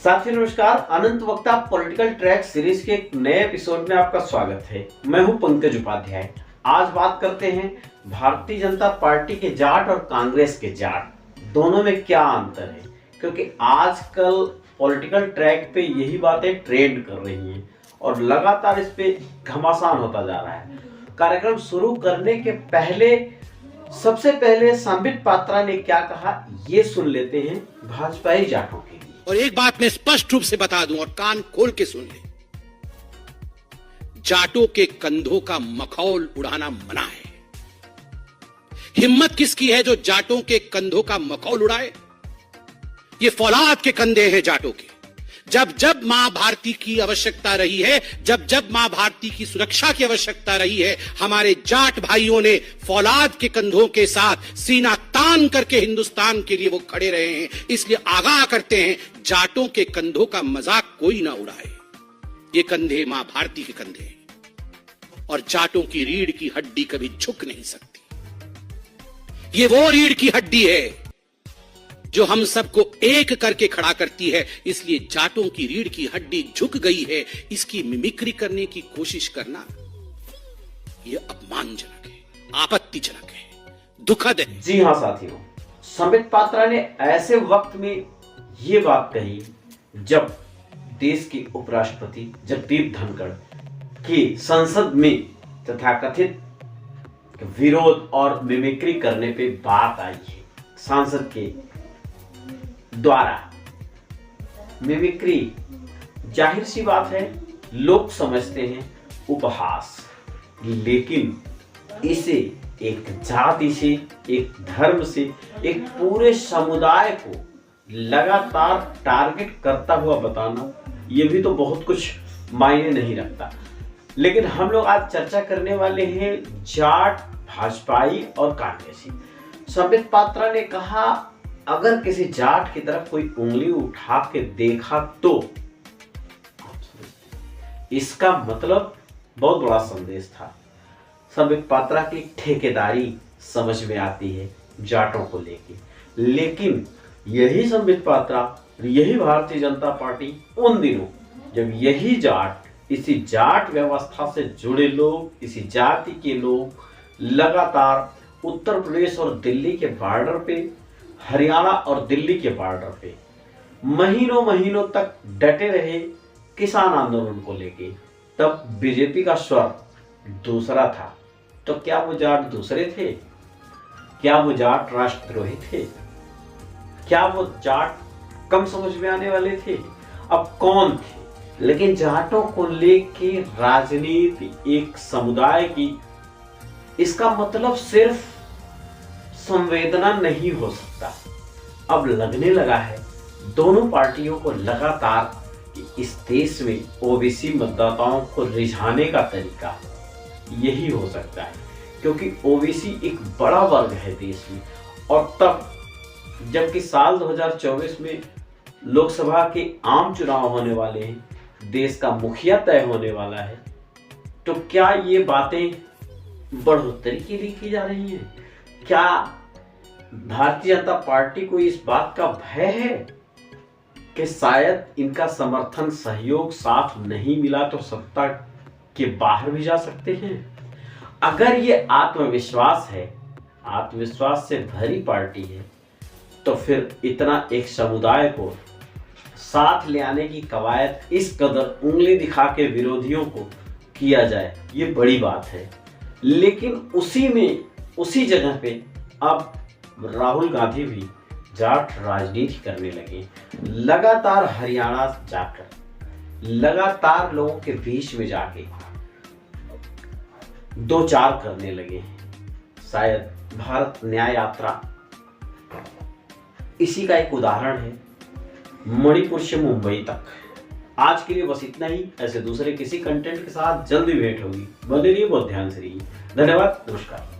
साथियों नमस्कार। अनंत वक्ता पॉलिटिकल ट्रैक सीरीज के एक नए एपिसोड में आपका स्वागत है। मैं हूं पंकज उपाध्याय। आज बात करते हैं भारतीय जनता पार्टी के जाट और कांग्रेस के जाट, दोनों में क्या अंतर है, क्योंकि आजकल पॉलिटिकल ट्रैक पे यही बातें ट्रेंड कर रही हैं और लगातार इस पे घमासान होता जा रहा है। कार्यक्रम शुरू करने के पहले सबसे पहले संबित पात्रा ने क्या कहा, ये सुन लेते हैं भाजपाई जाटों के लिए। और एक बात मैं स्पष्ट रूप से बता दूं और कान खोल के सुन ले, जाटों के कंधों का मखौल उड़ाना मना है। हिम्मत किसकी है जो जाटों के कंधों का मखौल उड़ाए? ये फौलाद के कंधे हैं जाटों के। जब जब मां भारती की आवश्यकता रही है, जब जब मां भारती की सुरक्षा की आवश्यकता रही है, हमारे जाट भाइयों ने फौलाद के कंधों के साथ सीना तान करके हिंदुस्तान के लिए वो खड़े रहे हैं। इसलिए आगाह करते हैं, जाटों के कंधों का मजाक कोई ना उड़ाए। ये कंधे मां भारती के कंधे हैं और जाटों की रीढ़ की हड्डी कभी झुक नहीं सकती। ये वो रीढ़ की हड्डी है जो हम सबको एक करके खड़ा करती है। इसलिए जाटों की रीढ़ की हड्डी झुक गई है, इसकी मिमिक्री करने की कोशिश करना यह अपमानजनक है, आपत्तिजनक है, दुखद है। जी हाँ साथियों, संबित पात्रा ने ऐसे वक्त में ये बात कही जब देश के उपराष्ट्रपति जगदीप धनखड़ की संसद में तथाकथित विरोध और मिमिक्री करने पे बात आई है। सांसद के द्वारा मिमिक्री जाहिर सी बात है, लोग समझते हैं उपहास, लेकिन इसे एक जाति से, एक धर्म से, एक पूरे समुदाय को लगातार टारगेट करता हुआ बताना, ये भी तो बहुत कुछ मायने नहीं रखता। लेकिन हम लोग आज चर्चा करने वाले हैं जाट, भाजपाई और कांग्रेसी। संबित पात्रा ने कहा, अगर किसी जाट की तरफ कोई उंगली उठा के देखा तो इसका मतलब बहुत बड़ा संदेश था। संबित पात्रा की ठेकेदारी समझ में आती है जाटों को लेके, लेकिन यही संबित पात्रा, यही भारतीय जनता पार्टी उन दिनों जब यही जाट, इसी जाट व्यवस्था से जुड़े लोग, इसी जाति के लोग लगातार उत्तर प्रदेश और दिल्ली के बॉर्डर पे, हरियाणा और दिल्ली के बॉर्डर पे महीनों महीनों तक डटे रहे किसान आंदोलन को लेके, तब बीजेपी का स्वर दूसरा था। तो क्या वो जाट दूसरे थे? क्या वो जाट राष्ट्रद्रोही थे? क्या वो जाट कम समझ में आने वाले थे? अब कौन थे? लेकिन जाटों को लेके राजनीति एक समुदाय की, इसका मतलब सिर्फ संवेदना नहीं हो सकता। अब लगने लगा है दोनों पार्टियों को लगातार कि इस देश में ओबीसी मतदाताओं को रिझाने का तरीका यही हो सकता है, क्योंकि ओबीसी एक बड़ा वर्ग है देश में। और तब जबकि साल 2024 में लोकसभा के आम चुनाव होने वाले हैं, देश का मुखिया तय होने वाला है, तो क्या ये बातें बढ़ोतरी के लिए की जा रही हैं? क्या भारतीय जनता पार्टी को इस बात का भय है कि शायद इनका समर्थन, सहयोग, साथ नहीं मिला तो सत्ता के बाहर भी जा सकते हैं? अगर ये आत्मविश्वास है, आत्मविश्वास से भरी पार्टी है, तो फिर इतना एक समुदाय को साथ ले आने की कवायद इस कदर उंगली दिखा के विरोधियों को किया जाए, ये बड़ी बात है। लेकिन उसी जगह पे अब राहुल गांधी भी जाट राजनीति करने लगे। लगातार हरियाणा जाकर, लगातार लोगों के बीच में जाके दो चार करने लगे। शायद भारत न्याय यात्रा इसी का एक उदाहरण है, मणिपुर से मुंबई तक। आज के लिए बस इतना ही। ऐसे दूसरे किसी कंटेंट के साथ जल्दी भेंट होगी। बने रहिए, बहुत ध्यान से रहिए। धन्यवाद, नमस्कार।